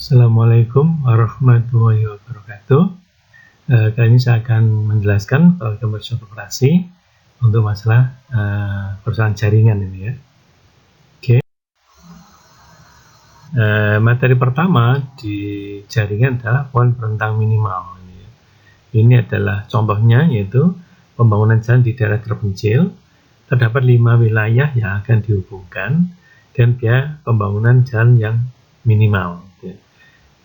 Assalamualaikum warahmatullahi wabarakatuh. Kali ini saya akan menjelaskan algoritma operasi untuk masalah persoalan jaringan ini ya. Oke. Materi pertama di jaringan adalah poin rentang minimal. Ini adalah contohnya, yaitu pembangunan jalan di daerah terpencil. Terdapat 5 wilayah yang akan dihubungkan dan biaya pembangunan jalan yang minimal.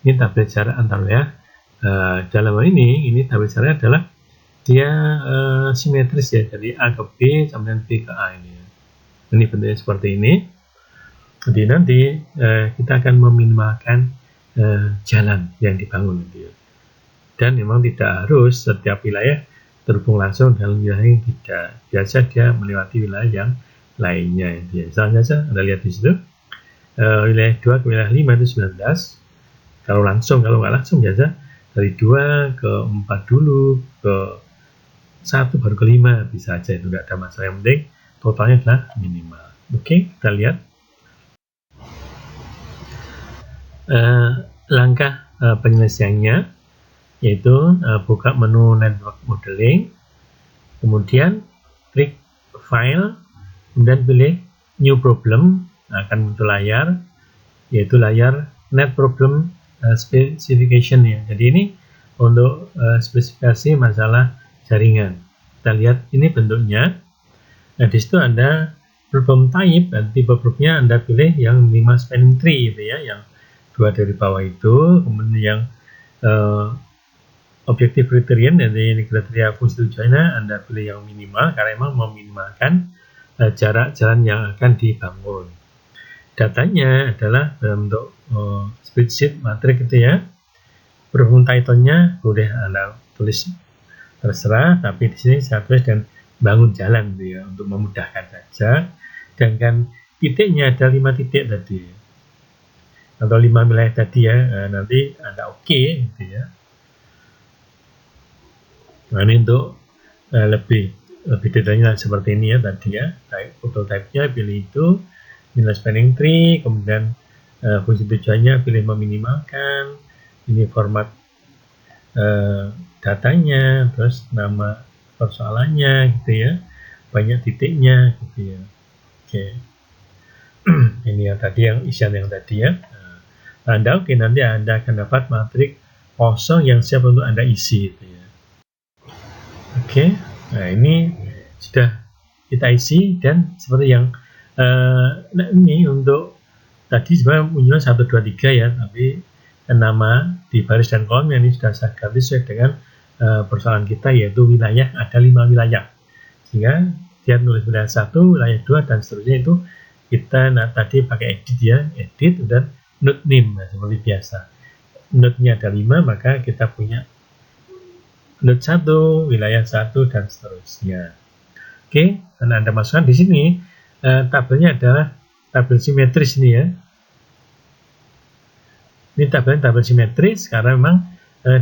Ini tabel jarak antar wilayah. Dalam hal ini tabel jarak adalah dia simetris ya, dari A ke B kemudian B ke A ini. Ini bentuknya seperti ini. Jadi nanti kita akan meminimalkan jalan yang dibangun gitu ya. Dan memang tidak harus setiap wilayah terhubung langsung dengan wilayah yang tidak. Biasa dia melewati wilayah yang lainnya gitu ya. Misalnya saja Anda lihat di situ wilayah 2 ke wilayah 5 itu 19. Kalau nggak langsung biasa dari 2 ke 4 dulu, ke 1 baru ke 5 bisa aja, itu nggak ada masalah. Yang penting totalnya adalah minimal. Oke, kita lihat langkah penyelesaiannya, yaitu buka menu network modeling, kemudian klik file, kemudian pilih new problem, akan muncul layar, yaitu layar net problem specification ya. Jadi ini untuk spesifikasi masalah jaringan. Kita lihat ini bentuknya. Nah, di situ ada problem type dan tipe problemnya Anda pilih yang 5 spanning tree gitu ya, yang 2 dari bawah itu, kemudian yang objective criterion, jadi kriteria fungsi tujuannya Anda pilih yang minimal karena memang meminimalkan jarak jalan yang akan dibangun. Datanya adalah dalam bentuk spreadsheet matrik gitu ya. Berhubung title-nya boleh Anda tulis terserah, tapi di sini saya tulis dan bangun jalan gitu ya, untuk memudahkan saja. Dan kan titiknya ada 5 titik tadi atau 5 wilayah tadi ya. Nanti Anda oke gitu ya. Nah, ini untuk lebih detailnya seperti ini ya tadi ya. Foto type-nya pilih itu, nilai spanning tree, kemudian fungsi tujuannya pilih meminimalkan, ini format datanya, terus nama persoalannya gitu ya, banyak titiknya gitu ya. Oke. Ini yang tadi, yang isian yang tadi ya. Anda oke, nanti Anda akan dapat matrik kosong yang siap untuk Anda isi gitu ya. Oke. Nah, ini sudah kita isi, dan seperti yang nah ini untuk tadi sebenarnya munculnya 1, 2, 3 ya, tapi nama di baris dan kolom yang ini sudah saya ganti sesuai dengan persoalan kita, yaitu wilayah, ada 5 wilayah, sehingga dia nulis wilayah 1, wilayah 2 dan seterusnya. Itu kita tadi pakai edit ya, edit dan node name seperti biasa. Node-nya ada 5, maka kita punya node 1, wilayah 1 dan seterusnya. Oke, dan Anda masukkan di sini. Tabelnya adalah tabel simetris ini ya. Ini tabel simetris karena memang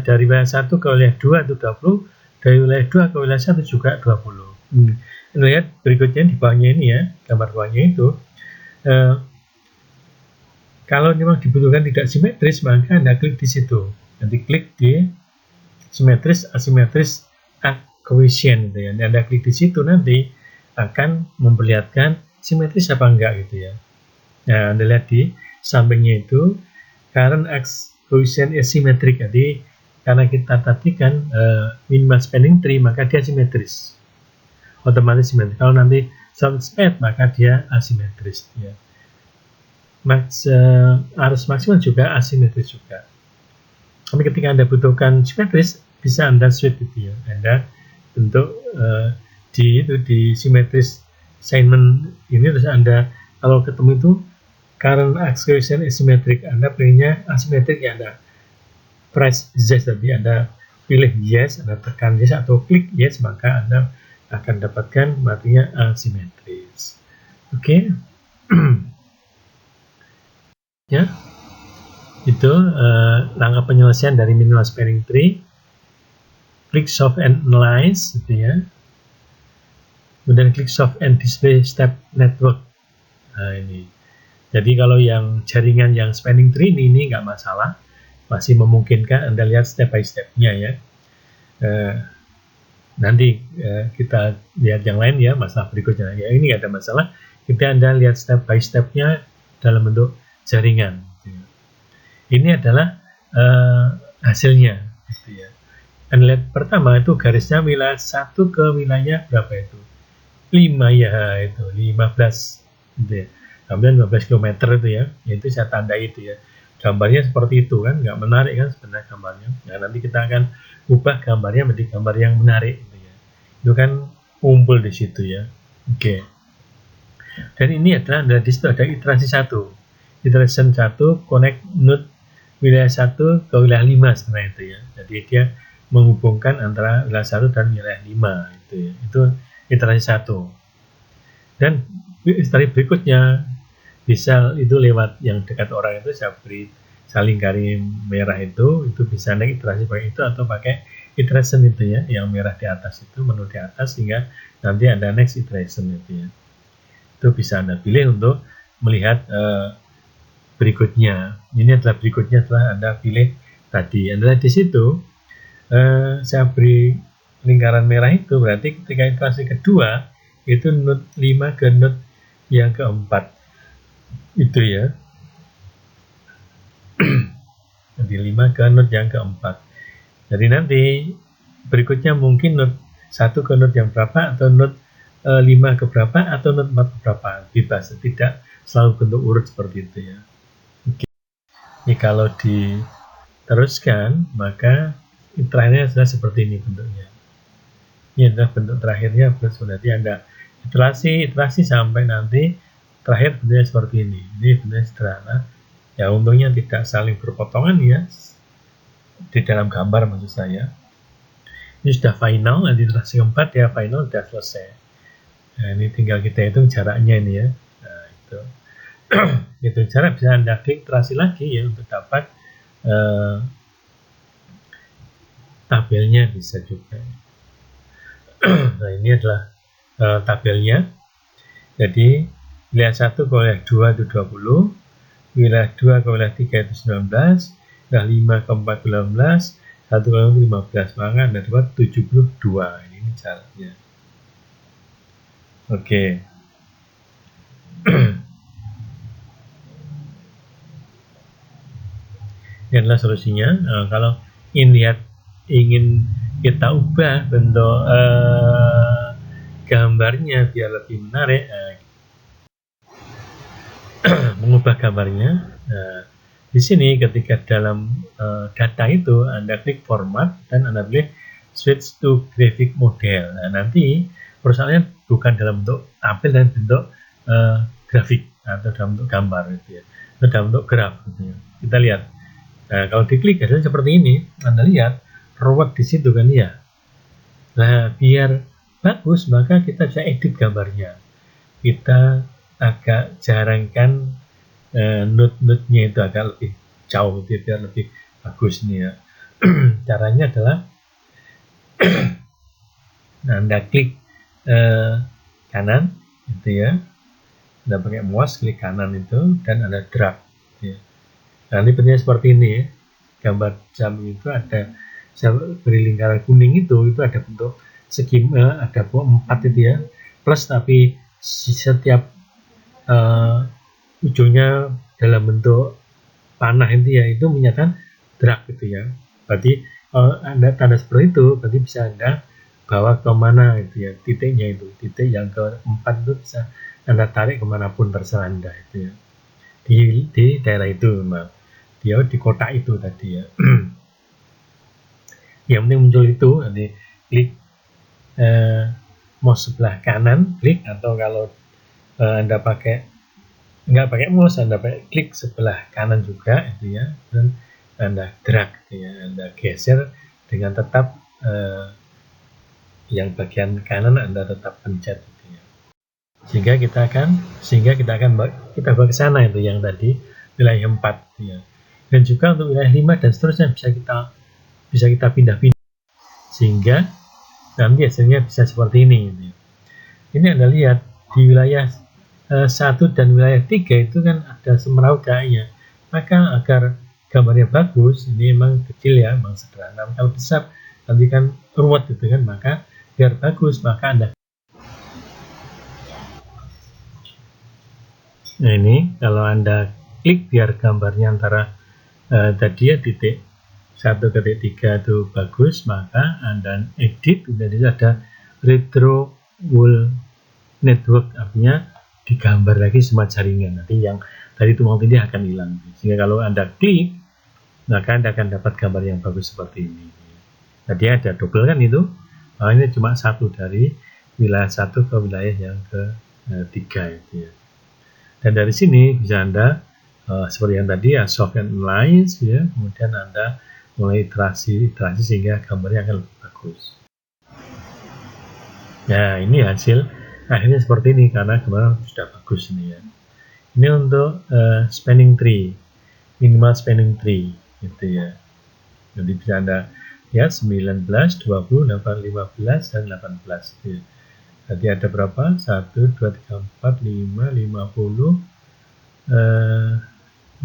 dari wilayah 1 ke wilayah 2 itu 20, dari wilayah 2 ke wilayah 1 juga 20. Lihat berikutnya di bawahnya ini ya, gambar bawahnya itu. Kalau memang dibutuhkan tidak simetris, maka Anda klik di situ. Nanti klik di simetris, asimetris, coefficient gitu ya. Anda klik di situ, nanti akan memperlihatkan simetris apa enggak gitu ya. Nah, Anda lihat di sampingnya itu current x coefficient asymmetric. Jadi karena kita tadi kan minimal spanning tree, maka dia simetris, otomatis simetris. Kalau nanti subspace, maka dia asimetris ya. Arus maksimal juga asimetris juga. Tapi ketika Anda butuhkan simetris, bisa Anda switch gitu ya. Anda bentuk di simetris assignment ini, terus Anda kalau ketemu itu current x coefficient asymmetric, Anda pilihnya asimetrik ya, Anda press yes, tadi Anda pilih yes, Anda tekan yes atau klik yes, maka Anda akan dapatkan matrinya asimetris. Oke. Ya, itu langkah penyelesaian dari minimal spanning tree. Klik solve and analyze gitu ya. Kemudian klik solve and display step network. Nah, ini. Jadi kalau yang jaringan yang spanning tree ini nggak masalah. masih memungkinkan, Anda lihat step by step-nya ya. Nanti kita lihat yang lain ya, masalah berikutnya. Ya, ini nggak ada masalah. Kita Anda lihat step by step-nya dalam bentuk jaringan. Ini adalah hasilnya. Gitu ya. Anda lihat pertama itu garisnya wilayah 1 ke wilayah berapa itu? 5 ya, itu 15 gitu ya. Kemudian 15 km itu ya, itu saya tandai itu ya. Gambarnya seperti itu kan, nggak menarik kan sebenarnya gambarnya. Nah, nanti kita akan ubah gambarnya menjadi gambar yang menarik gitu ya. Itu kan kumpul di situ ya. Oke. Dan ini adalah di situ ada iterasi 1. Iteration 1 connect node wilayah 1 ke wilayah 5 sebenarnya itu ya. Jadi dia menghubungkan antara wilayah 1 dan wilayah 5 itu ya. Itu iterasi 1. Dan iterasi berikutnya bisa itu lewat yang dekat orang itu saya beri saling garis merah itu bisa naik iterasi pakai itu atau pakai iteration itu ya, yang merah di atas itu menu di atas sehingga nanti ada next iteration itu ya. Itu bisa Anda pilih untuk melihat berikutnya. Ini adalah berikutnya setelah Anda pilih tadi. Anda lihat di situ saya beri lingkaran merah itu berarti ketika iterasi kedua itu node 5 ke node yang keempat itu ya. Jadi 5 ke node yang keempat. Jadi nanti berikutnya mungkin node 1 ke node yang berapa atau node 5 ke berapa atau node 4 ke berapa, bebas, tidak selalu bentuk urut seperti itu ya. Oke. Ini kalau diteruskan maka terakhirnya sudah seperti ini bentuknya. Ini adalah bentuk terakhirnya, berarti Anda iterasi sampai nanti terakhir bentuknya seperti ini. Ini bentuknya sederhana. Ya untungnya tidak saling berpotongan ya. Di dalam gambar maksud saya. Ini sudah final, nanti iterasi keempat ya final sudah selesai. Nah, ini tinggal kita hitung jaraknya ini ya. Nah, itu. Itu jarak bisa Anda klik iterasi lagi ya untuk dapat tabelnya bisa juga. Nah, ini adalah tabelnya. Jadi wilayah 1 ke wilayah 2 itu 20, wilayah 2 ke wilayah 3 itu 19, wilayah 5 ke 4 ke 18, 1 ke 15, maka Anda dapat 72. Ini caranya. Oke. Ini adalah solusinya. Nah, kalau ingin kita ubah bentuk gambarnya biar lebih menarik, mengubah gambarnya. Nah, di sini ketika dalam data itu Anda klik format dan Anda pilih switch to graphic model. Nah, nanti persoalannya bukan dalam bentuk tabel dan bentuk grafik atau dalam bentuk gambar gitu ya, atau dalam bentuk graf gitu ya. Kita lihat. Nah, kalau diklik hasilnya seperti ini, Anda lihat ruwet di situ kan ya. Nah, biar bagus maka kita bisa edit gambarnya. Kita agak jarangkan node-node-nya itu agak lebih jauh gitu, biar lebih bagus nih ya. Caranya adalah Anda klik kanan gitu ya. Anda pakai mouse klik kanan itu dan Anda drag gitu ya. Nanti bentuknya seperti ini ya. Gambar jam itu ada, saya beri lingkaran kuning itu ada bentuk segi, ada 4 itu ya, plus tapi setiap ujungnya dalam bentuk panah itu ya, itu menyatakan drag gitu ya. Berarti Anda tanda seperti itu berarti bisa Anda bawa ke mana itu ya, titiknya itu, titik yang keempat itu bisa Anda tarik kemanapun terserah Anda itu ya, di daerah itu memang dia di kotak itu tadi ya. Yang penting muncul itu, nanti klik mouse sebelah kanan, klik, atau kalau Anda nggak pakai mouse, Anda pakai klik sebelah kanan juga itu ya, dan Anda drag gitu ya, Anda geser dengan tetap yang bagian kanan Anda tetap pencet gitu ya. Sehingga kita akan bawa ke sana itu yang tadi wilayah 4 gitu ya. Dan juga untuk wilayah 5 dan seterusnya bisa kita pindah-pindah sehingga nanti hasilnya bisa seperti ini gitu. Ini Anda lihat di wilayah 1 dan wilayah 3 itu kan ada semeraut kayaknya, maka agar gambarnya bagus, ini memang kecil ya, memang sederhana. Kalau besar nanti kan ruwet gitu kan, maka biar bagus maka Anda. Nah ini kalau Anda klik biar gambarnya antara tadi ya titik 1 ke titik 3 itu bagus, maka Anda edit, jadi ada retro wall network, artinya digambar lagi semua jaringan. Nanti yang tadi tumpang tindih akan hilang. Sehingga kalau Anda klik, maka Anda akan dapat gambar yang bagus seperti ini. Tadi ada double kan itu, ini cuma satu dari wilayah 1 ke wilayah yang ke-3 itu ya. Dan dari sini bisa Anda seperti yang tadi ya, soft and analyze ya, kemudian Anda mulai iterasi sehingga gambarnya akan lebih bagus. Nah ini hasil akhirnya seperti ini karena gambar sudah bagus ini ya. Ini untuk spanning tree, minimal spanning tree gitu ya. Jadi bisa Anda ya 19, 20, 8, 15 dan 18 gitu ya. Jadi ada berapa? 1, 2, 3, 4, 5, 50, 60,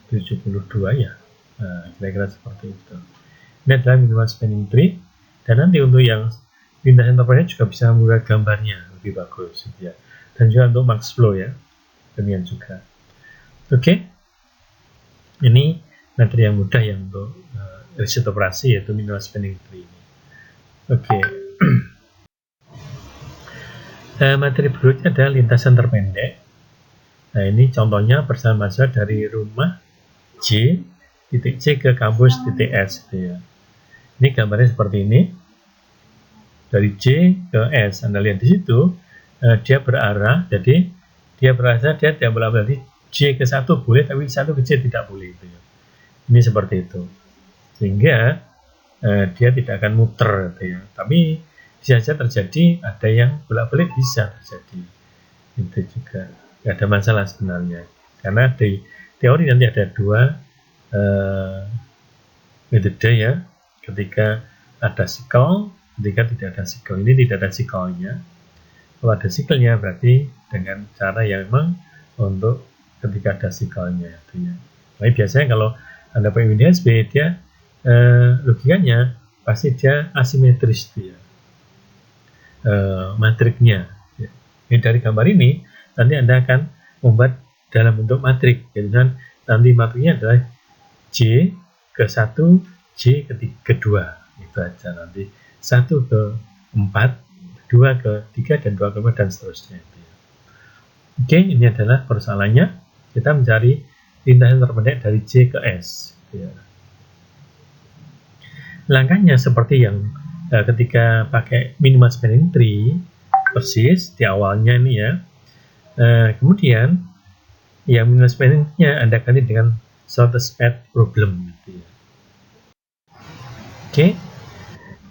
72 ya. Nah, kira-kira seperti itu. Ini adalah minimal spanning tree. Dan nanti untuk yang lintasan terpendek juga bisa membuat gambarnya lebih bagus gitu ya. Dan juga untuk max flow ya. Demikian juga. Oke. Ini materi yang mudah yang untuk riset operasi yaitu minimal spanning tree ini. Oke. Materi berikutnya adalah lintasan terpendek. Nah ini contohnya bersama saya dari rumah J, titik C ke kampus titik S gitu ya. Ini gambarnya seperti ini. Dari J ke S, Anda lihat di situ dia berarah, jadi dia berarah dia tidak boleh berarti J ke 1 boleh, tapi 1 ke J tidak boleh gitu ya. Ini seperti itu. Sehingga dia tidak akan muter gitu ya. Tapi bisa saja terjadi, ada yang bolak-balik bisa terjadi. Itu juga tidak ada masalah sebenarnya. Karena di teori nanti ada dua metode ya. Ketika ada sikel, ketika tidak ada sikel. Ini tidak ada sikelnya. Kalau ada sikelnya berarti dengan cara yang memang untuk ketika ada sikelnya itu ya. Tapi biasanya kalau Anda pakai WinSB dia logikanya pasti dia asimetris dia. Matriknya. Ya. Ini dari gambar ini nanti Anda akan membuat dalam bentuk matrik. Jadi nanti matriknya adalah J ke 1, J ke 2. Itu aja nanti 1 ke 4, 2 ke 3, dan 2 ke 4 dan seterusnya. Oke, ini adalah persoalannya. Kita mencari lintasan terpendek dari J ke S. Ya. Langkahnya seperti yang ketika pakai minimal spanning tree, persis di awalnya ini ya. Kemudian yang minimal spanning-nya Anda ganti dengan shortest path problem gitu ya. Oke.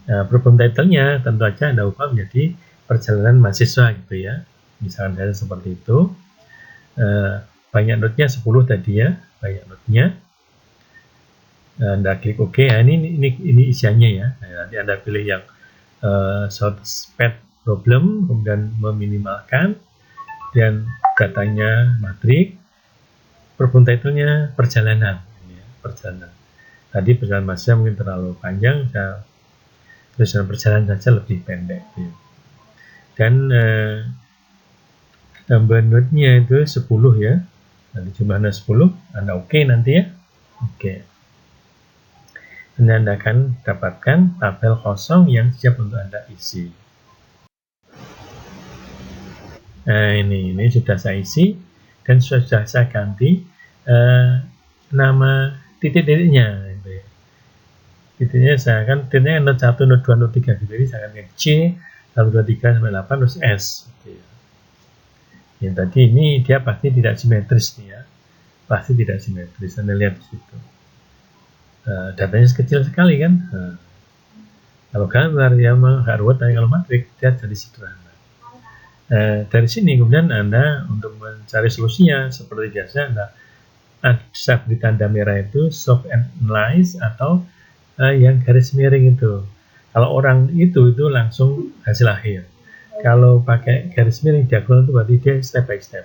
Nah, problem title-nya tentu saja Anda ubah menjadi perjalanan mahasiswa gitu ya. Misalkan saya seperti itu. Banyak node-nya 10 tadi ya, banyak node-nya. Anda klik OK. Nah, ini isiannya ya. Nah, nanti Anda pilih yang shortest path problem, kemudian meminimalkan, dan datanya matrik, problem title-nya perjalanan. Ya, perjalanan. Tadi perjalanan mahasiswa mungkin terlalu panjang, saya tuliskan perjalanan saja lebih pendek. Ya. Dan tambah node-nya itu 10 ya. Nanti jumlahnya 10, Anda OK nanti ya. Oke. Dan Anda akan dapatkan tabel kosong yang siap untuk Anda isi. Nah ini sudah saya isi dan sudah saya ganti nama titik-titiknya. Gitu ya. Titiknya saya akan titiknya node 1, node 2, node 3 gitu. Jadi saya akan C 1, 2, 3 sampai 8 terus S. Gitu ya. Yang tadi ini dia pasti tidak simetris nih ya, pasti tidak simetris. Anda lihat di situ. Datanya kecil sekali kan. Kalau gambar ya memang agak ruwet, tapi kalau matrik dia jadi sederhana. Dari sini kemudian Anda untuk mencari solusinya seperti biasa Anda bisa beri tanda merah itu soft and analyze atau yang garis miring itu. Kalau orang itu langsung hasil akhir. Kalau pakai garis miring diagonal itu berarti dia step by step.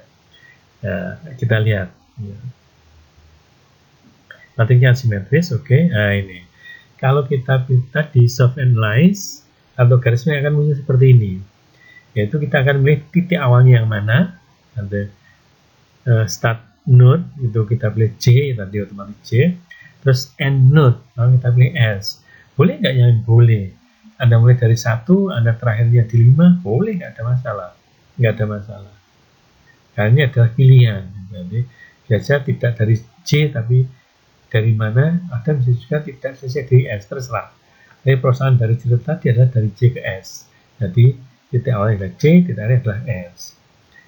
Kita lihat. Ya. matrixnya asimetris. Oke. Nah ini kalau kita tadi soft analyze atau garisnya akan muncul seperti ini, yaitu kita akan pilih titik awalnya yang mana, ada start node itu kita pilih J, tadi otomatis J, terus end node kita pilih S. Boleh nggak? Yang boleh. Anda mulai dari 1, Anda terakhirnya di 5, boleh, nggak ada masalah. Nggak ada masalah. Karena ini adalah pilihan. Jadi biasa tidak dari J, tapi dari mana, ada bisa juga tidak selesai dari S, terserah. Tapi perusahaan dari cerita tadi adalah dari J ke S. Jadi titik awalnya adalah J, titik akhirnya adalah S.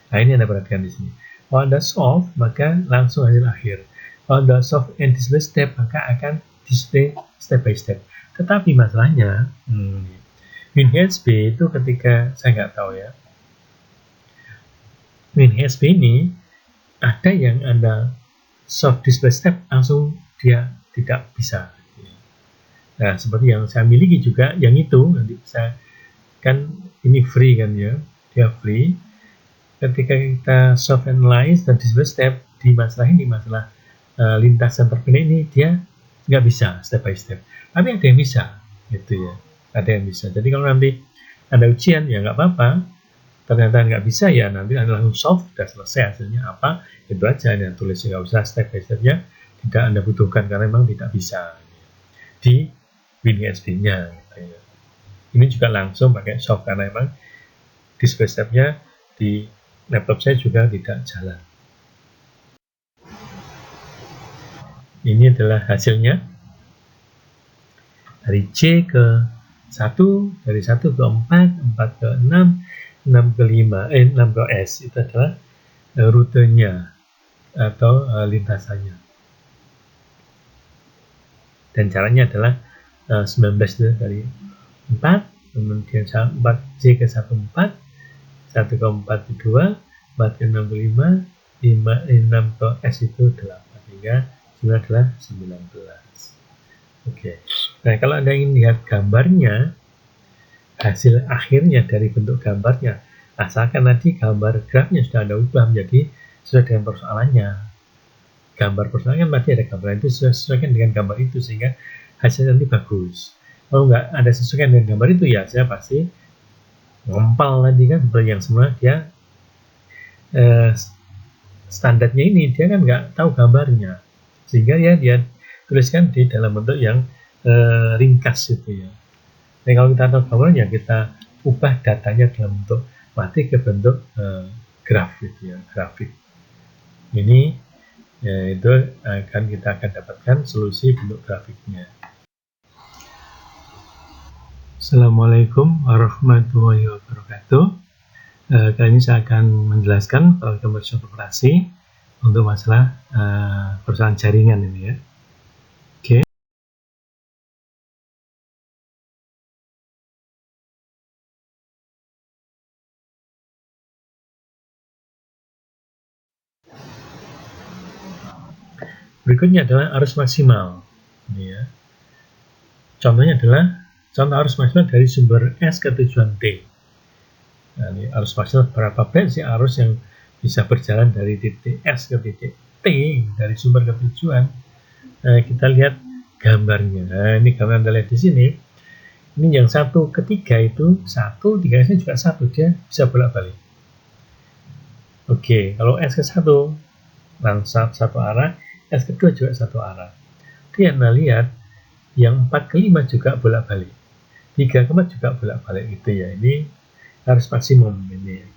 Nah ini Anda perhatikan di sini. Kalau Anda solve, maka langsung hasil akhir. Kalau Anda solve and display step, maka akan display step by step. Tetapi masalahnya, WinHSP itu ketika, saya nggak tahu ya, WinHSP ini ada yang Anda solve display step, langsung dia tidak bisa. Nah, seperti yang saya miliki juga, yang itu, nanti bisa, kan ini free kan ya, dia free. Ketika kita solve analyze dan display step, di masalah ini, masalah lintasan terpilih ini, dia nggak bisa step by step. Tapi ada yang bisa, gitu ya. Ada yang bisa. Jadi kalau nanti ada ujian, ya nggak apa-apa. Ternyata nggak bisa, ya nanti Anda langsung solve, sudah selesai hasilnya apa, itu aja. Dan tulisnya nggak usah step by step-nya, tidak Anda butuhkan, karena memang tidak bisa di WinHSP-nya. Gitu ya. Ini juga langsung pakai solve, karena memang display step-nya di laptop saya juga tidak jalan. Ini adalah hasilnya. Dari J ke 1, dari 1 ke 4, 4 ke 6, 6 ke 5, 6 ke S. Itu adalah rutenya atau lintasannya. Dan caranya adalah 19 itu dari 4, kemudian 4J ke 1, 4, 1 ke 4 ke 2, 4 ke 6 ke 5, 6 ke S itu 8, sehingga jumlah adalah 19. Oke. Nah, kalau Anda ingin lihat gambarnya, hasil akhirnya dari bentuk gambarnya, asalkan nanti gambar grafnya sudah Anda ubah menjadi sesuai dengan persoalannya. Gambar persoalannya berarti ada gambar itu sesuaikan dengan gambar itu, sehingga hasilnya nanti bagus. Kalau nggak ada sesuaikan dengan gambar itu, ya saya pasti ngompal tadi kan, seperti yang semua dia standarnya ini, dia kan nggak tahu gambarnya, sehingga ya dia tuliskan di dalam bentuk yang ringkas gitu ya. Nah, kalau kita tahu gambarnya, kita ubah datanya dalam bentuk matrik ke bentuk graf gitu ya, grafik. Ini ya, itu kita akan dapatkan solusi bentuk grafiknya. Assalamualaikum warahmatullahi wabarakatuh. Kali ini saya akan menjelaskan algoritma operasi untuk masalah perusahaan jaringan ini ya. Oke. Berikutnya adalah arus maksimal. Ini ya. Contohnya adalah contoh arus maksimal dari sumber S ke tujuan T. Nah, ini arus maksimal berapa banyak sih arus yang bisa berjalan dari titik S ke titik T, dari sumber ke tujuan. Nah, kita lihat gambarnya. Nah, ini gambar Anda lihat di sini. Ini yang 1 ke 3 itu 1, 3 S-nya juga 1, dia bisa bolak-balik. Oke, kalau S ke 1 langsung satu arah, S kedua juga satu arah. Jadi Anda lihat yang 4 ke 5 juga bolak-balik, 3 ke 4 juga bolak-balik gitu ya. Ini harus maksimum ini.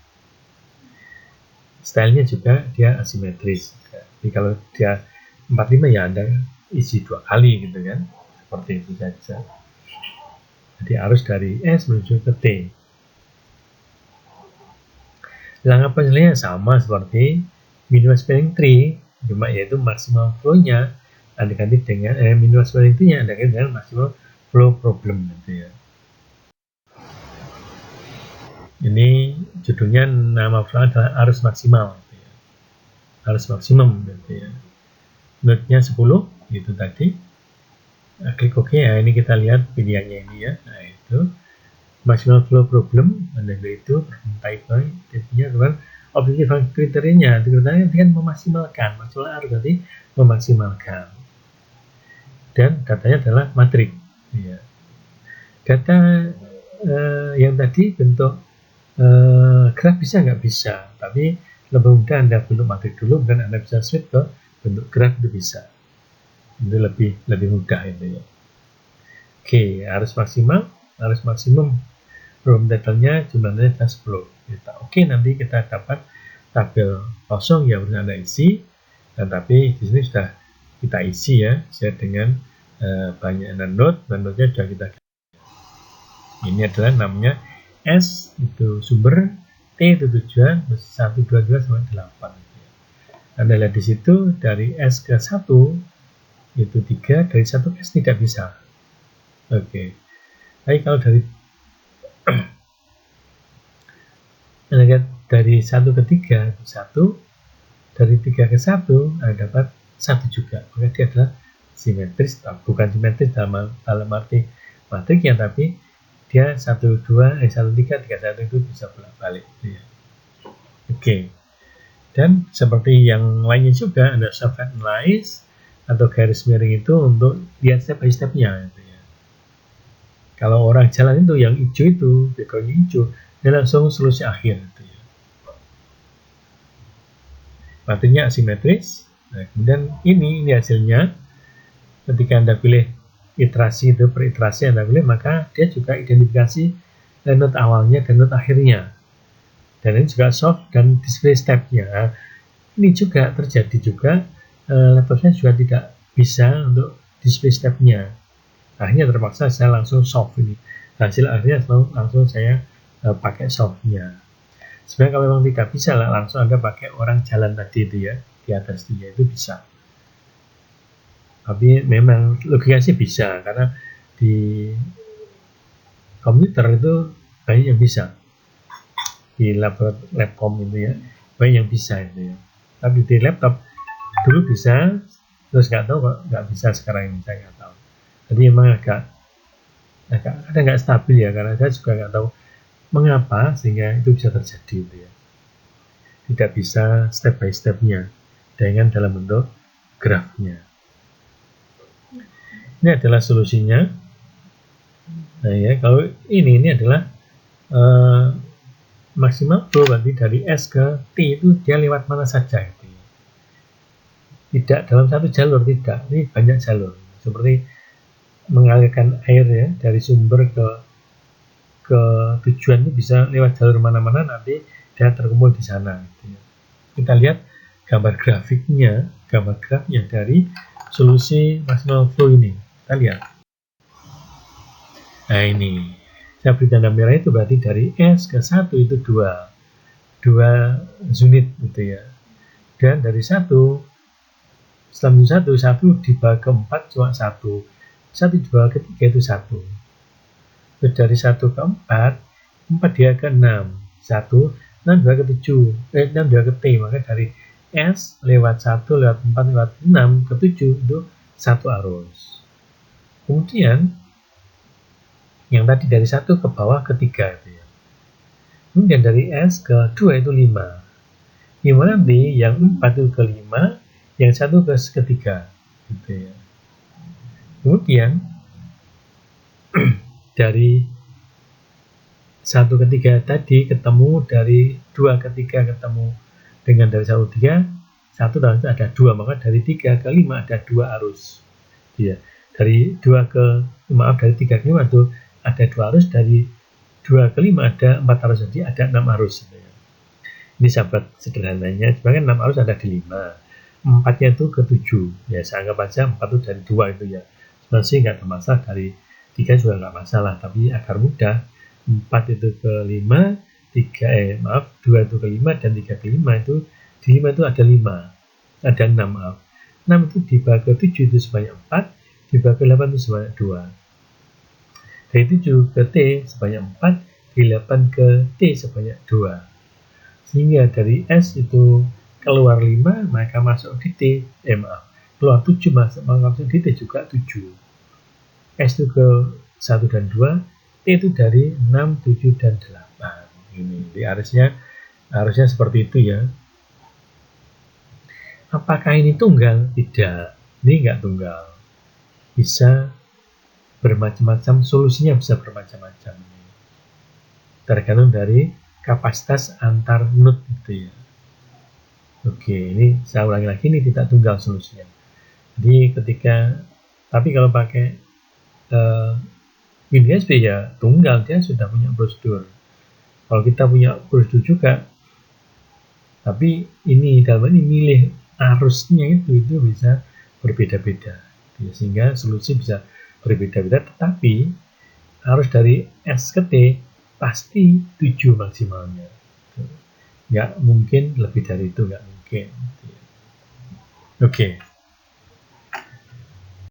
Stylenya juga dia asimetris. Jadi kalau dia 45 ya Anda isi 2 kali gitu kan, seperti itu saja. Jadi arus dari S menuju ke T. Langkah penyelesaiannya sama seperti minimal spanning tree, cuma yaitu maksimal flow-nya Anda ganti dengan minimal spanning tree-nya Anda ganti dengan maksimal flow problem gitu ya. Ini judulnya, nama flow adalah arus maksimal gitu ya. Arus maksimum gitu ya. Node-nya 10 gitu tadi. Nah, klik OK ya, ini kita lihat pilihannya ini ya. Nah, itu maximal flow problem, Anda itu type tipe-nya dengan objektif kriterianya. Kriterianya kan memaksimalkan, maksimal arus berarti memaksimalkan. dan datanya adalah matrik. Ya. Data yang tadi bentuk graf bisa nggak bisa, tapi lebih mudah Anda bentuk matrik dulu, dan Anda bisa switch ke bentuk graf, itu bisa. Itu lebih mudah itu ya. Oke, arus maksimum room tabelnya jumlahnya 10. Oke, nanti kita dapat tabel kosong yang harus Anda isi, tapi di sini sudah kita isi ya, saya dengan banyak note, dan note-nya sudah kita. Ini adalah namanya S itu sumber, T itu tujuan, 1, 2, 2 sampai 8. Anda lihat di situ dari S ke 1 itu 3, dari 1 ke S tidak bisa. Oke. Tapi kalau dari Anda lihat dari 1 ke 3 itu 1, dari 3 ke 1 Anda dapat 1 juga. Maka dia adalah simetris, bukan simetris dalam arti matriknya, tapi dia 1, 2, 1, 3, 3, 1 itu bisa bolak-balik. Ya. Oke. Dan seperti yang lainnya juga, Anda bisa analyze atau garis miring itu untuk lihat step by step-nya. Gitu ya. Kalau orang jalan itu yang hijau itu, background hijau, dia langsung solusi akhir. Gitu ya. Matriknya asimetris. Nah, kemudian ini hasilnya. Ketika Anda pilih iterasi itu per iterasi Anda pilih, maka dia juga identifikasi node awalnya dan node akhirnya. Dan ini juga solve dan display step-nya. Ini juga terjadi juga, laptopnya juga tidak bisa untuk display step-nya. Akhirnya terpaksa saya langsung solve ini. Hasil akhirnya langsung saya pakai solve-nya. Sebenarnya kalau memang tidak bisa, langsung Anda pakai orang jalan tadi itu ya, di atas dia itu bisa. Tapi memang logikanya sih bisa, karena di komputer itu banyak yang bisa. Di labcom itu ya, banyak yang bisa itu ya. Tapi di laptop dulu bisa, terus nggak tahu kok nggak bisa sekarang ini, saya nggak tahu. Jadi memang agak kadang nggak stabil ya, karena saya juga nggak tahu mengapa sehingga itu bisa terjadi itu ya. Tidak bisa step by step-nya dengan dalam bentuk grafnya. Ini adalah solusinya. Nah ya, kalau ini adalah maksimal flow, berarti dari S ke T itu dia lewat mana saja gitu. Tidak dalam satu jalur, tidak. Ini banyak jalur. Seperti mengalirkan air ya, dari sumber ke tujuan itu bisa lewat jalur mana-mana, nanti dia terkumpul di sana gitu ya. Kita lihat gambar grafnya dari solusi maksimal flow ini. Kita lihat. Nah ini, saya beri tanda merah itu berarti dari S ke 1 itu 2 unit gitu ya. Dan dari 1, setelah 1 dibagi ke 4 cuma 1 dibagi ke 3 itu 1. Terus dari 1 ke 4 dia ke 6, 6 dibagi ke 7, 6 dibagi ke T, maka dari S lewat 1, lewat 4, lewat 6 ke 7 itu 1 arus. Kemudian yang tadi dari 1 ke bawah ke 3 itu ya. Kemudian dari S ke 2 itu 5. Gimana nanti yang 4 itu ke 5, yang 1 ke 3 gitu ya. Kemudian dari 1 ke 3 tadi ketemu, dari 2 ke 3 ketemu dengan dari 1 ke 3, 1 dan ada 2, maka dari 3 ke 5 ada 2 arus. Ya. Dari 3 ke 5 itu ada 2 arus, dari 2 ke 5 ada 4 arus, jadi ada 6 arus. Ini sahabat sederhananya, sebenarnya 6 arus ada di 5, 4-nya itu ke 7, ya saya anggap aja 4 itu dari 2 itu ya, sebenarnya nggak ada masalah, dari 3 juga nggak masalah, tapi agar mudah, 4 itu ke 5, 2 itu ke 5, dan 3 ke 5 itu, di 5 itu ada 5, ada 6 maaf. 6 itu dibagi ke 7 itu sebanyak 4, dibagi ke 8 itu sebanyak 2. Dari 7 ke T sebanyak 4, dari 8 ke T sebanyak 2. Sehingga dari S itu keluar 5, maka masuk di T, keluar 7, masuk di T juga 7. S itu ke 1 dan 2, T itu dari 6, 7, dan 8. Ini di arusnya seperti itu ya. Apakah ini tunggal? Tidak, ini enggak tunggal. bisa bermacam-macam, solusinya bisa bermacam-macam. Tergantung dari kapasitas antar node gitu ya. Oke, ini saya ulangi lagi, ini tidak tunggal solusinya. Jadi tapi kalau pakai WinSP ya tunggal, dia sudah punya prosedur. Kalau kita punya prosedur juga, tapi ini dalam ini milih arusnya itu bisa berbeda-beda, sehingga solusi bisa berbeda-beda, tetapi arus dari S ke T pasti 7 maksimalnya. Nggak mungkin lebih dari itu, nggak mungkin. Oke.